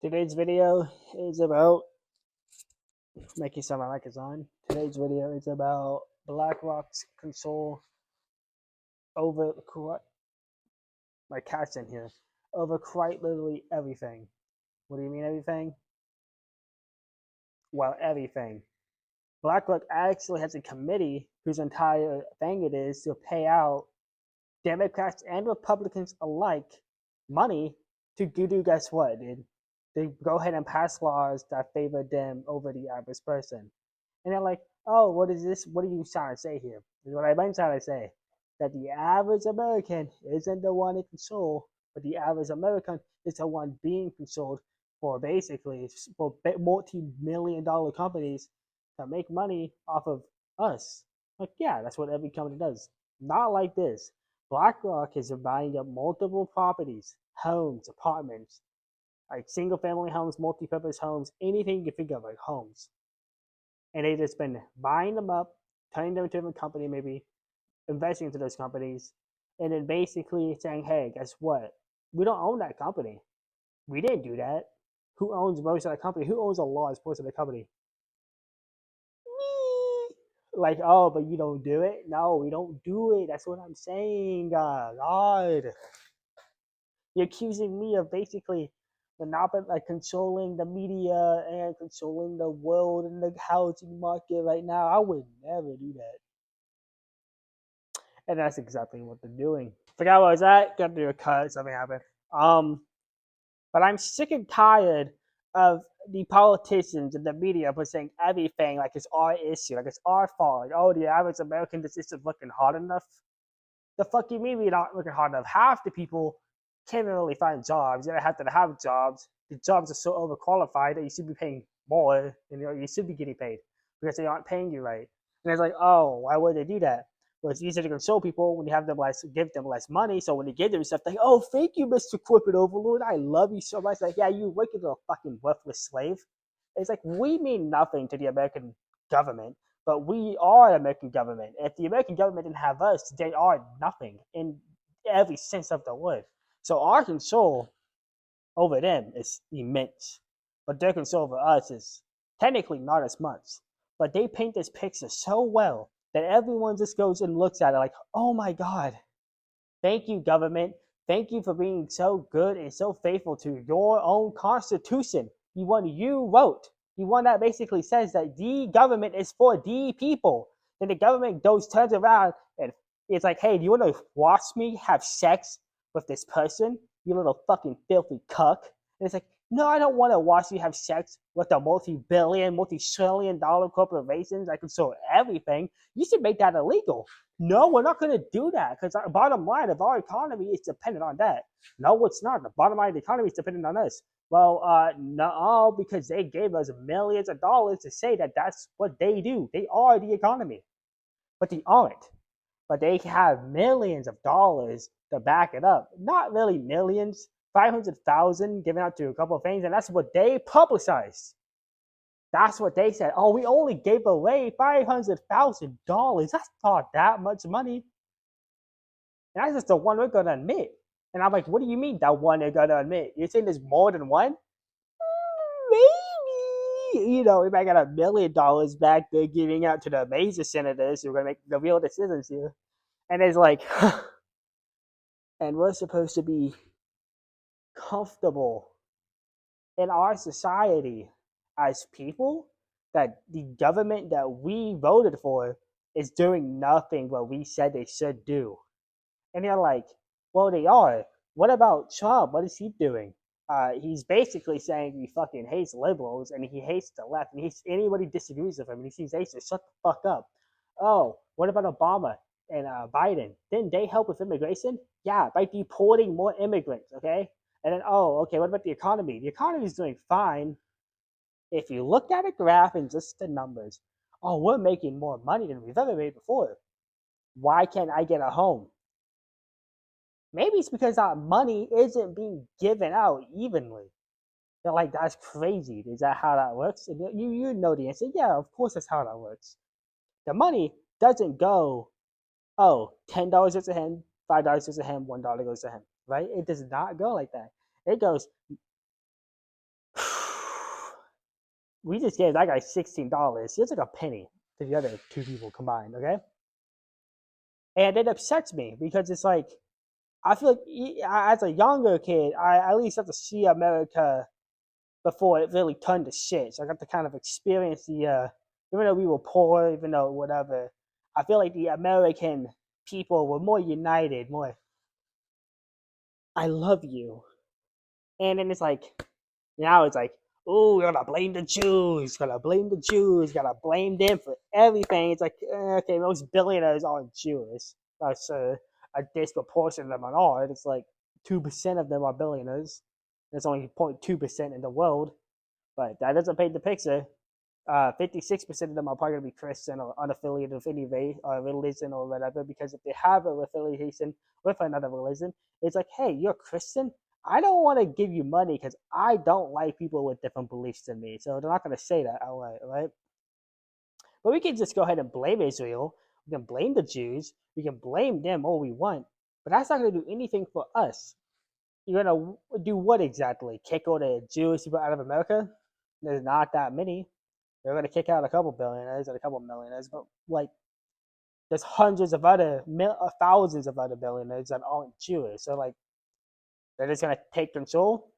Today's video is about making some like it's on. Today's video is about BlackRock's control over my cat's in here over quite literally everything. What do you mean everything? Well, everything. BlackRock actually has a committee whose entire thing it is to pay out Democrats and Republicans alike money to do guess what, dude? They go ahead and pass laws that favor them over the average person. And they're like, oh, what is this? What are you trying to say here? What I've been trying to say, that the average American isn't the one in control, but the average American is the one being controlled for basically for multi-million dollar companies that make money off of us. Like, yeah, that's what every company does. Not like this. BlackRock is buying up multiple properties, homes, apartments, like single family homes, multi-purpose homes, anything you can think of, like homes. And they just been buying them up, turning them into a different company, maybe investing into those companies, and then basically saying, hey, guess what? We don't own that company. We didn't do that. Who owns most of the company? Who owns a large portion of the company? Like, oh, but you don't do it? No, we don't do it. That's what I'm saying. God. You're accusing me of basically monopoly, like controlling the media and controlling the world and the housing market right now. I would never do that. And that's exactly what they're doing. Forgot what I was at. Got to do a cut. Something happened. Um, but I'm sick and tired of the politicians and the media for saying everything like it's our issue, like it's our fault. Like, oh, the average American just isn't looking hard enough. The fuck you mean we're not working hard enough? Half the people can't even really find jobs. You have to have jobs. The jobs are so overqualified that you should be paying more than you should be getting paid because they aren't paying you right. And it's like, oh, why would they do that? Well, it's easier to control people when you have them less, give them less money. So when you give them stuff, they oh, thank you, Mr. Corporate Overlord. I love you so much. Like, yeah, you wicked little fucking worthless slave. It's like we mean nothing to the American government, but we are the American government. If the American government didn't have us, they are nothing in every sense of the word. So our control over them is immense, but their control over us is technically not as much. But they paint this picture so well that everyone just goes and looks at it like, oh my God, thank you, government. Thank you for being so good and so faithful to your own constitution. The one you wrote. The one that basically says that the government is for the people. Then the government turns around and it's like, hey, do you want to watch me have sex with this person? You little fucking filthy cuck. And it's like, no, I don't want to watch you have sex with the multi-billion, multi-trillion dollar corporations that control everything. You should make that illegal. No, we're not going to do that because our bottom line of our economy is dependent on that. No, it's not. The bottom line of the economy is dependent on us. Well, no, because they gave us millions of dollars to say that that's what they do. They are the economy, but they aren't. But they have millions of dollars to back it up. Not really millions, 500,000 given out to a couple of things, and that's what they publicized. That's what they said. Oh, we only gave away $500,000. That's not that much money. And that's just the one we're going to admit. And I'm like, what do you mean that one they're going to admit? You're saying there's more than one? Maybe. You know, we might got $1 million back there giving out to the major senators who are going to make the real decisions here. And it's like, and we're supposed to be comfortable in our society as people that the government that we voted for is doing nothing what we said they should do. And they're like, well, they are. What about Trump? What is he doing? He's basically saying he fucking hates liberals and he hates the left and he hates anybody who disagrees with him and he sees racist. Shut the fuck up. Oh, what about Obama and Biden? Didn't they help with immigration? Yeah, by deporting more immigrants, okay? And then, oh, okay, what about the economy? The economy is doing fine. If you look at a graph and just the numbers, oh, we're making more money than we've ever made before. Why can't I get a home? Maybe it's because that money isn't being given out evenly. They're like, that's crazy. Is that how that works? And you know the answer. Yeah, of course that's how that works. The money doesn't go, oh, $10 goes to him, $5 goes to him, $1 goes to him, right? It does not go like that. It goes, we just gave that guy $16. It's like a penny to the other two people combined, okay? And it upsets me because it's like I feel like as a younger kid, I at least have to see America before it really turned to shit. So I got to kind of experience even though we were poor, even though whatever, I feel like the American people were more united, more, I love you. And then it's like, now it's like, oh, we're gonna blame the Jews, gotta blame them for everything. It's like, okay, most billionaires aren't Jewish. That's a disproportionate amount are. It's like 2% of them are billionaires. There's only 0.2% in the world, but that doesn't paint the picture. 56% of them are probably going to be Christian or unaffiliated with any race or religion or whatever, because if they have a affiliation with another religion, it's like, hey, you're Christian? I don't want to give you money because I don't like people with different beliefs than me. So they're not going to say that outright, right? But we can just go ahead and blame Israel. We can blame the Jews. We can blame them all we want. But that's not going to do anything for us. You're going to do what exactly? Kick all the Jewish people out of America? There's not that many. They're going to kick out a couple billionaires and a couple millionaires, but like there's hundreds of other, thousands of other billionaires that aren't Jewish. So like they're just going to take control,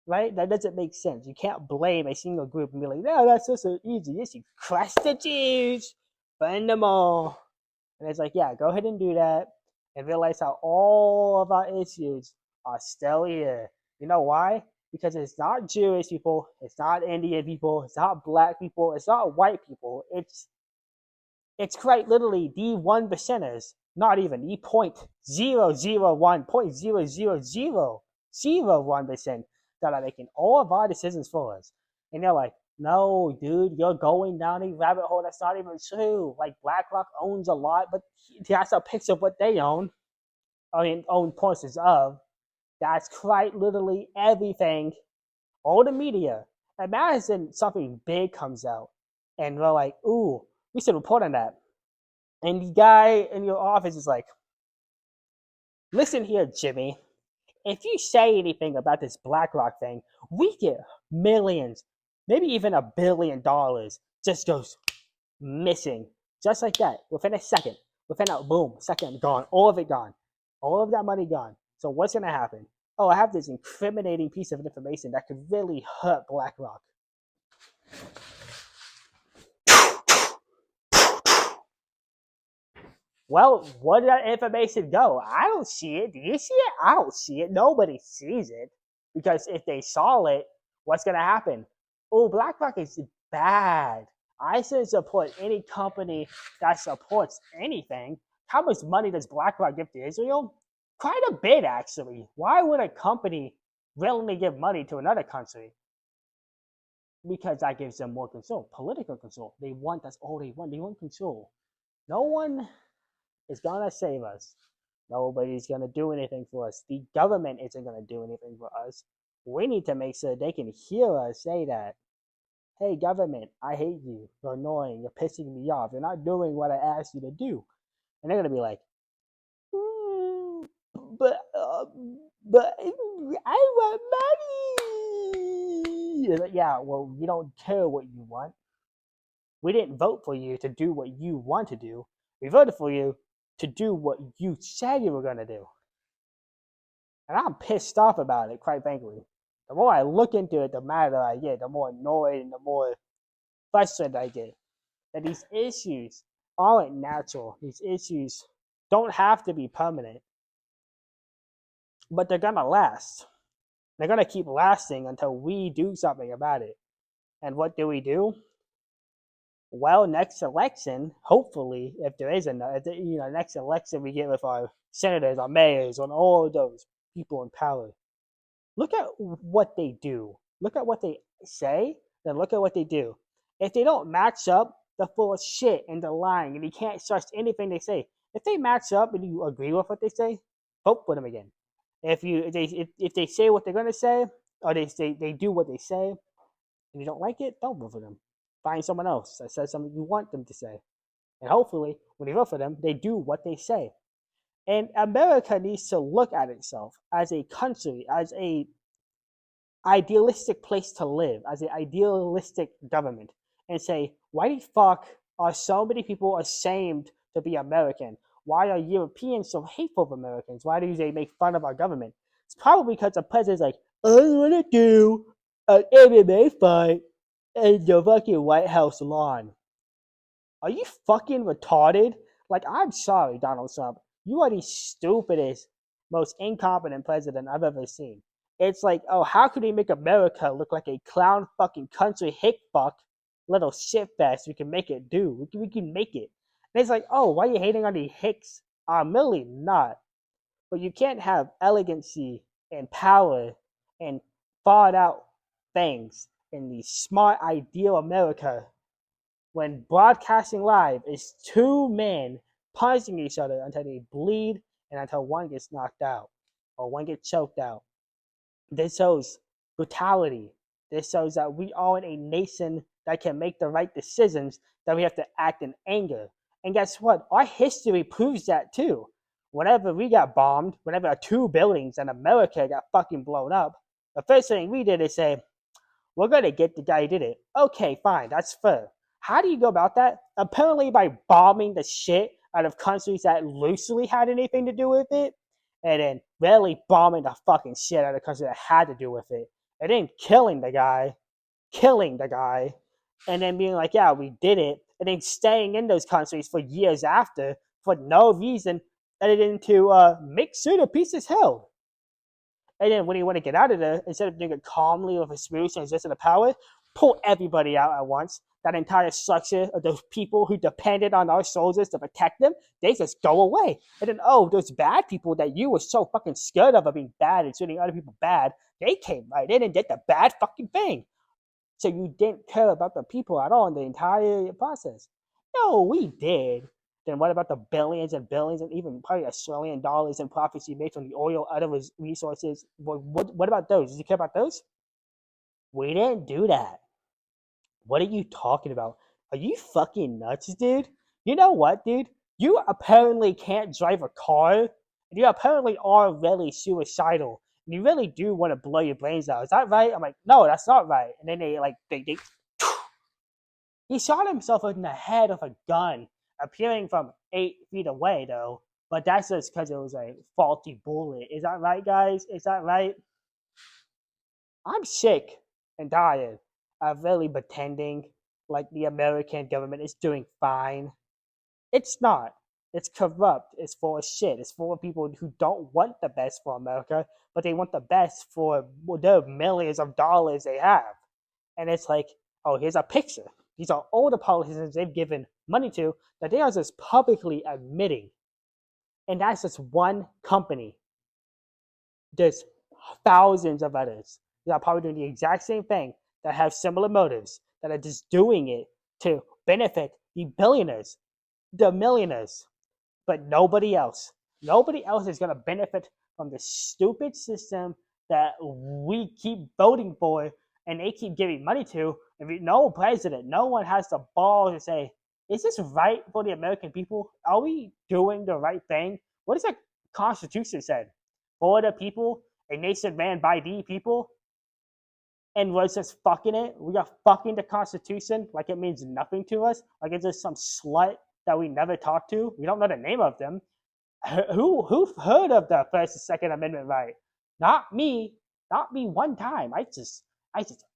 right? That doesn't make sense. You can't blame a single group and be like, no, that's just so easy. Yes, you crush the Jews, burn them all. And it's like, yeah, go ahead and do that and realize how all of our issues are still here. You know why? Because it's not Jewish people, it's not Indian people, it's not black people, it's not white people. It's quite literally the 1%ers, not even the 0.001, 0.000001% that are making all of our decisions for us. And they're like, no, dude, you're going down a rabbit hole that's not even true. Like BlackRock owns a lot, but that's a picture of what they own. I mean, own portions of. That's quite literally everything. All the media. Imagine something big comes out, and we're like, ooh, we should report on that. And the guy in your office is like, listen here, Jimmy. If you say anything about this BlackRock thing, we get millions, maybe even $1 billion just goes missing. Just like that. Within a second. Within a boom, second, gone. All of it gone. All of that money gone. So what's going to happen? Oh, I have this incriminating piece of information that could really hurt BlackRock. Well, where did that information go? I don't see it. Do you see it? I don't see it. Nobody sees it. Because if they saw it, what's going to happen? Oh, BlackRock is bad. I shouldn't support any company that supports anything. How much money does BlackRock give to Israel? Quite a bit, actually. Why would a company willingly give money to another country? Because that gives them more control, political control. That's all they want. They want control. No one is gonna save us. Nobody's gonna do anything for us. The government isn't gonna do anything for us. We need to make sure they can hear us say that. Hey, government, I hate you. You're annoying. You're pissing me off. You're not doing what I asked you to do. And they're gonna be like, mm, but, uh, but I want money. Like, yeah, well, we don't care what you want. We didn't vote for you to do what you want to do. We voted for you to do what you said you were going to do. And I'm pissed off about it, quite frankly. The more I look into it, the madder I get, the more annoyed and the more frustrated I get. That these issues aren't natural. These issues don't have to be permanent, but they're going to last. They're going to keep lasting until we do something about it. And what do? Well, next election, hopefully, if there is another, next election we get with our senators, our mayors, and all of those people in power. Look at what they do. Look at what they say, then look at what they do. If they don't match up, they're full of shit and they're lying, and you can't trust anything they say. If they match up and you agree with what they say, vote for them again. If they say what they're gonna say, or they do what they say, and you don't like it, don't vote for them. Find someone else that says something you want them to say. And hopefully, when you vote for them, they do what they say. And America needs to look at itself as a country, as a idealistic place to live, as an idealistic government, and say, why the fuck are so many people ashamed to be American? Why are Europeans so hateful of Americans? Why do they make fun of our government? It's probably because the president's like, I want to do an MMA fight in the fucking White House lawn. Are you fucking retarded? Like, I'm sorry, Donald Trump. You are the stupidest, most incompetent president I've ever seen. It's like, oh, how could we make America look like a clown fucking country hick fuck little shitfest we can make it do? We can make it. And it's like, oh, why are you hating on the hicks? I'm really not. But you can't have elegancy and power and thought out things in the smart, ideal America when broadcasting live is two men punching each other until they bleed and until one gets knocked out or one gets choked out. This shows brutality. This shows that we are in a nation that can make the right decisions, that we have to act in anger. And guess what? Our history proves that too. Whenever we got bombed, whenever two buildings in America got fucking blown up, the first thing we did is say, we're going to get the guy who did it. Okay, fine, that's fair. How do you go about that? Apparently by bombing the shit out of countries that loosely had anything to do with it, and then really bombing the fucking shit out of countries that had to do with it, and then killing the guy, and then being like, yeah, we did it, and then staying in those countries for years after for no reason, other than to make sure the peace is held. And then when you want to get out of there, instead of doing it calmly with a smooth transition of power, pull everybody out at once. That entire structure of those people who depended on our soldiers to protect them, they just go away. And then, oh, those bad people that you were so fucking scared of being bad and treating other people bad, they came right in and did the bad fucking thing. So you didn't care about the people at all in the entire process. No, we did. Then what about the billions and billions and even probably Australian dollars in profits you made from the oil, other resources? What about those? Did you care about those? We didn't do that. What are you talking about? Are you fucking nuts, dude? You know what, dude? You apparently can't drive a car, and you apparently are really suicidal. And you really do want to blow your brains out. Is that right? I'm like, no, that's not right. And then they he shot himself in the head with a gun, appearing from 8 feet away, though. But that's just because it was a faulty bullet. Is that right, guys? Is that right? I'm sick and tired of really pretending like the American government is doing fine. It's not. It's corrupt. It's full of shit. It's full of people who don't want the best for America, but they want the best for the millions of dollars they have. And it's like, oh, here's a picture. These are all the politicians they've given money to that they are just publicly admitting. And that's just one company. There's thousands of others that are probably doing the exact same thing, that have similar motives, that are just doing it to benefit the billionaires, the millionaires, but nobody else. Nobody else is going to benefit from the stupid system that we keep voting for and they keep giving money to. And no president, no one has the balls to say, is this right for the American people? Are we doing the right thing? What does the Constitution say? For the people, a nation ran by the people, and we're just fucking it. We are fucking the Constitution like it means nothing to us, like it's just some slut that we never talked to. We don't know the name of them. Who heard of the First and Second Amendment right? Not me. Not me one time. I just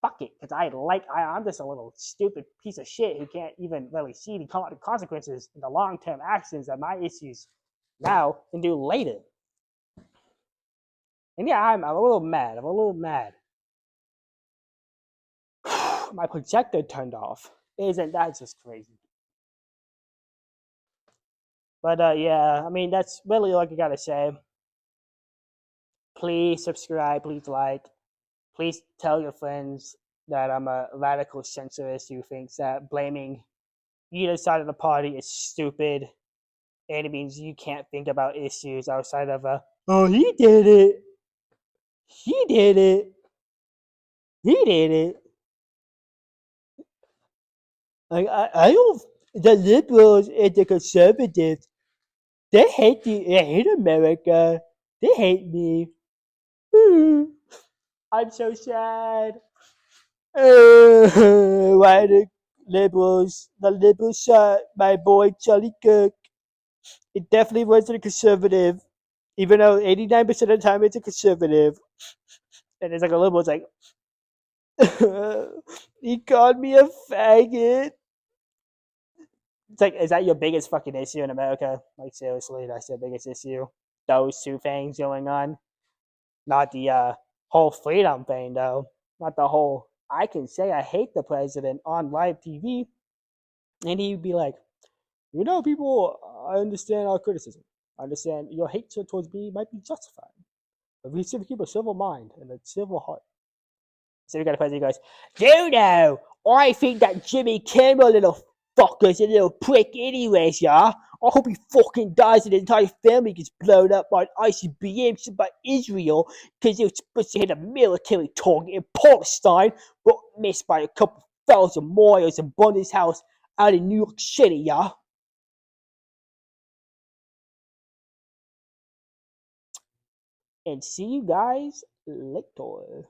fuck it because I'm just a little stupid piece of shit who can't even really see the consequences and the long term actions of my issues now and do later. And yeah, I'm a little mad. My projector turned off. Isn't that just crazy? But yeah, I mean that's really all I gotta say. Please subscribe, please like, please tell your friends that I'm a radical centrist who thinks that blaming either side of the party is stupid, and it means you can't think about issues outside of oh, he did it, he did it, he did it. I don't. The liberals and the conservatives, they hate America. They hate me. I'm so sad. Why the liberals shot my boy Charlie Cook. It definitely wasn't a conservative, even though 89% of the time it's a conservative. And it's like a liberal, it's like, he called me a faggot. It's like, is that your biggest fucking issue in America? Like, seriously, that's your biggest issue? Those two things going on? Not the whole freedom thing, though. Not the whole, I can say I hate the president on live TV, and he'd be like, people, I understand our criticism. I understand your hatred towards me might be justified. But we should keep a civil mind and a civil heart. So we got a president who goes, I think that Jimmy Kimmel, little fucker's a little prick anyways, yeah? I hope he fucking dies and his entire family gets blown up by an ICBM sent by Israel because they were supposed to hit a military target in Palestine, but missed by a couple thousand miles and burned his house out in New York City, yeah? And see you guys later.